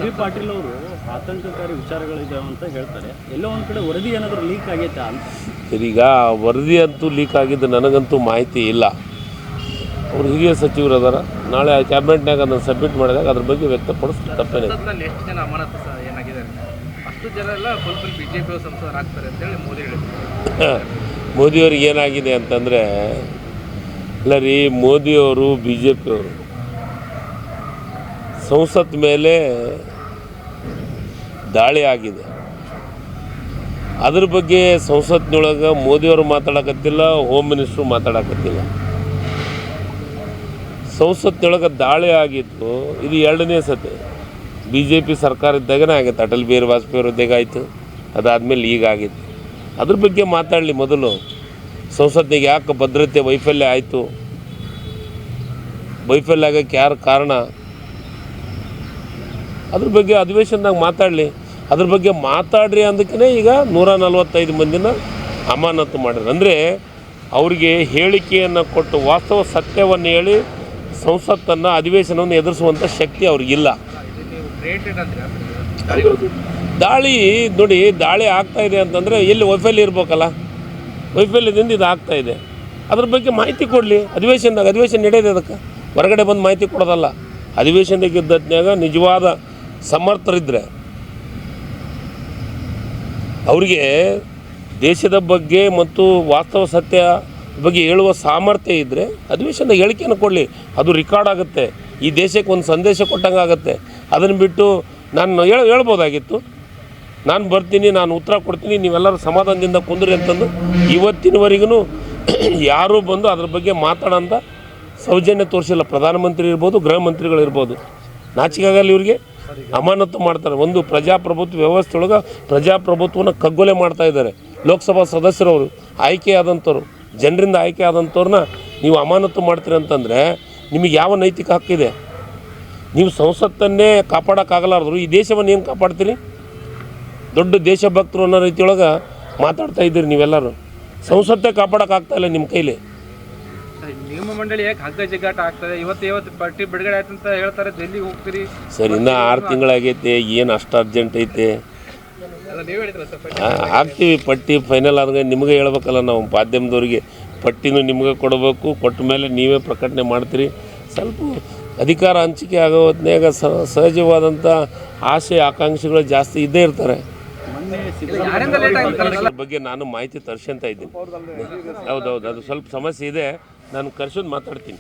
B Patil ಅವರು ಆತಂಕಕಾರಿ ವಿಚಾರಗಳಿದ್ದಾವೆ ಅಂತ ಹೇಳ್ತಾರೆ. ಎಲ್ಲೋ ಒಂದು ಕಡೆ ವರದಿ ಏನಾದರೂ ಲೀಕ್ ಆಗೈತಾ ಅಂತ. ಈಗ ವರದಿ ಅಂತೂ ಲೀಕ್ ಆಗಿದ್ದು ನನಗಂತೂ ಮಾಹಿತಿ ಇಲ್ಲ. ಅವರು ಹಿರಿಯ ಸಚಿವರು ಅದಾರ, ನಾಳೆ ಕ್ಯಾಬಿನೆಟ್ನಾಗ ಅದನ್ನು ಸಬ್ಮಿಟ್ ಮಾಡಿದಾಗ ಅದ್ರ ಬಗ್ಗೆ ವ್ಯಕ್ತಪಡಿಸ್ತಾರೆ. ತಪ್ಪೇನೆ. ಎಷ್ಟು ಜನ ಅಮಾನತು ಏನಾಗಿದ್ದಾರೆ, ಅಷ್ಟು ಜನ ಎಲ್ಲ ಫುಲ್ ಬಿಜೆಪಿ ಸಂಸದರಾಗ್ತಾರೆ ಅಂತೇಳಿ ಮೋದಿ ಹೇಳಿದ್ರು. ಮೋದಿಯವ್ರಿಗೆ ಏನಾಗಿದೆ ಅಂತಂದರೆ, ಇಲ್ಲ ರೀ, ಮೋದಿಯವರು ಬಿ ಜೆ ಪಿಯವರು ಸಂಸತ್ ಮೇಲೆ ದಾಳಿ ಆಗಿದೆ. ಅದ್ರ ಬಗ್ಗೆ ಸಂಸತ್ನೊಳಗೆ ಮೋದಿಯವರು ಮಾತಾಡಕತ್ತಿಲ್ಲ, ಹೋಮ್ ಮಿನಿಸ್ಟ್ರು ಮಾತಾಡಕತ್ತಿಲ್ಲ. ಸಂಸತ್ನೊಳಗೆ ದಾಳಿ ಆಗಿತ್ತು, ಇದು ಎರಡನೇ ಸತಿ. ಬಿ ಜೆ ಪಿ ಸರ್ಕಾರ ಇದ್ದಾಗನೇ ಆಗೈತೆ. ಅಟಲ್ ಬಿಹಾರಿ ವಾಜಪೇಯಿ ಅವರಿದ್ದಾಗ ಆಯಿತು, ಅದಾದಮೇಲೆ ಈಗ ಆಗಿತ್ತು. ಅದ್ರ ಬಗ್ಗೆ ಮಾತಾಡಲಿ ಮೊದಲು. ಸಂಸತ್ನಾಗ ಯಾಕೆ ಭದ್ರತೆ ವೈಫಲ್ಯ ಆಯಿತು, ವೈಫಲ್ಯ ಆಗಕ್ಕೆ ಯಾರು ಕಾರಣ, ಅದ್ರ ಬಗ್ಗೆ ಅಧಿವೇಶನದಾಗ ಮಾತಾಡಲಿ. ಅದ್ರ ಬಗ್ಗೆ ಮಾತಾಡ್ರಿ ಅಂದಕ್ಕೇ ಈಗ 145 ಮಂದಿನ ಅಮಾನತು ಮಾಡಿದ್ರು. ಅಂದರೆ ಅವರಿಗೆ ಹೇಳಿಕೆಯನ್ನು ಕೊಟ್ಟು ವಾಸ್ತವ ಸತ್ಯವನ್ನು ಹೇಳಿ ಸಂಸತ್ತನ್ನು ಅಧಿವೇಶನವನ್ನು ಎದುರಿಸುವಂಥ ಶಕ್ತಿ ಅವ್ರಿಗಿಲ್ಲ. ದಾಳಿ ನೋಡಿ, ದಾಳಿ ಆಗ್ತಾಯಿದೆ ಅಂತಂದರೆ ಎಲ್ಲಿ ವೈಫಲ್ಯ ಇರ್ಬೇಕಲ್ಲ, ವೈಫಲ್ಯದಿಂದ ಇದು ಆಗ್ತಾಯಿದೆ. ಅದ್ರ ಬಗ್ಗೆ ಮಾಹಿತಿ ಕೊಡಲಿ ಅಧಿವೇಶನದಾಗ. ಅಧಿವೇಶನ ನಡೆಯೋದು ಅದಕ್ಕೆ, ಹೊರಗಡೆ ಬಂದು ಮಾಹಿತಿ ಕೊಡೋದಲ್ಲ. ಅಧಿವೇಶನದಾಗ ಇದ್ದತ್ನಾಗ ನಿಜವಾದ ಸಮರ್ಥರಿದ್ದರೆ, ಅವರಿಗೆ ದೇಶದ ಬಗ್ಗೆ ಮತ್ತು ವಾಸ್ತವ ಸತ್ಯ ಬಗ್ಗೆ ಹೇಳುವ ಸಾಮರ್ಥ್ಯ ಇದ್ದರೆ ಅಧಿವೇಶನದಾಗ ಹೇಳಿಕೆಯನ್ನು ಕೊಡಲಿ. ಅದು ರೆಕಾರ್ಡ್ ಆಗುತ್ತೆ, ಈ ದೇಶಕ್ಕೆ ಒಂದು ಸಂದೇಶ ಕೊಟ್ಟಂಗೆ ಆಗುತ್ತೆ. ಅದನ್ನು ಬಿಟ್ಟು ನಾನು ಹೇಳ್ಬೋದಾಗಿತ್ತು, ನಾನು ಬರ್ತೀನಿ, ನಾನು ಉತ್ತರ ಕೊಡ್ತೀನಿ, ನೀವೆಲ್ಲರೂ ಸಮಾಧಾನದಿಂದ ಕುಂದ್ರಿ ಅಂತಂದು ಇವತ್ತಿನವರೆಗೂ ಯಾರೂ ಬಂದು ಅದ್ರ ಬಗ್ಗೆ ಮಾತಾಡೋಂಥ ಸೌಜನ್ಯ ತೋರಿಸಿಲ್ಲ. ಪ್ರಧಾನಮಂತ್ರಿ ಇರ್ಬೋದು, ಗೃಹ ಮಂತ್ರಿಗಳಿರ್ಬೋದು. ನಾಚಿಕಾಗಲ್ಲ ಇವ್ರಿಗೆ. ಅಮಾನತು ಮಾಡ್ತಾರೆ. ಒಂದು ಪ್ರಜಾಪ್ರಭುತ್ವ ವ್ಯವಸ್ಥೆಯೊಳಗೆ ಪ್ರಜಾಪ್ರಭುತ್ವನ ಕಗ್ಗೊಲೆ ಮಾಡ್ತಾಯಿದ್ದಾರೆ. ಲೋಕಸಭಾ ಸದಸ್ಯರವರು ಆಯ್ಕೆ ಆದಂಥವ್ರು, ಜನರಿಂದ ಆಯ್ಕೆ ಆದಂಥವ್ರನ್ನ ನೀವು ಅಮಾನತು ಮಾಡ್ತೀರಿ ಅಂತಂದರೆ ನಿಮಗೆ ಯಾವ ನೈತಿಕ ಹಕ್ಕಿದೆ? ನೀವು ಸಂಸತ್ತನ್ನೇ ಕಾಪಾಡೋಕ್ಕಾಗಲಾರ್ದ್ರು ಈ ದೇಶವನ್ನು ಏನು ಕಾಪಾಡ್ತೀರಿ? ದೊಡ್ಡ ದೇಶಭಕ್ತರು ಅನ್ನೋ ರೀತಿಯೊಳಗೆ ಮಾತಾಡ್ತಾ ಇದ್ದೀರಿ ನೀವೆಲ್ಲರೂ. ಸಂಸತ್ತೇ ಕಾಪಾಡೋಕ್ಕಾಗ್ತಾಯಿಲ್ಲ ನಿಮ್ಮ ಕೈಲಿ. ನಿಯಮ ಮಂಡಳಿ ಯಾಕೆ ಹಗ್ಗ ಜಗ್ಗಾಟ ಆಗ್ತದೆ? ಇವತ್ತು ಪಟ್ಟಿ ಬಿಡುಗಡೆ ಆಯ್ತು ಅಂತ ಹೇಳ್ತಾರೆ, ಡೆಲ್ಲಿಗೆ ಹೋಗ್ತೀರಿ ಸರ್. ಇನ್ನೂ 6 ತಿಂಗಳಾಗೈತೆ, ಏನು ಅಷ್ಟು ಅರ್ಜೆಂಟ್ ಐತೆ? ಹಾಕ್ತೀವಿ ಪಟ್ಟಿ. ಫೈನಲ್ ಆದಾಗ ನಿಮಗೆ ಹೇಳ್ಬೇಕಲ್ಲ, ನಾವು ಮಾಧ್ಯಮದವ್ರಿಗೆ ಪಟ್ಟಿನೂ ನಿಮಗೆ ಕೊಡಬೇಕು. ಕೊಟ್ಟ ಮೇಲೆ ನೀವೇ ಪ್ರಕಟಣೆ ಮಾಡ್ತೀರಿ. ಸ್ವಲ್ಪ ಅಧಿಕಾರ ಹಂಚಿಕೆ ಆಗೋ ಹೊತ್ನ್ಯಾಗ ಸಹಜವಾದಂಥ ಆಸೆ ಆಕಾಂಕ್ಷೆಗಳು ಜಾಸ್ತಿ ಇದ್ದೇ ಇರ್ತಾರೆ. ಬಗ್ಗೆ ನಾನು ಮಾಹಿತಿ ತರ್ಸ್ಕೊಂತ ಇದ್ದೀನಿ. ಹೌದೌದು, ಅದು ಸ್ವಲ್ಪ ಸಮಸ್ಯೆ ಇದೆ, ನಾನು ಕರ್ಸೋದು ಮಾತಾಡ್ತೀನಿ.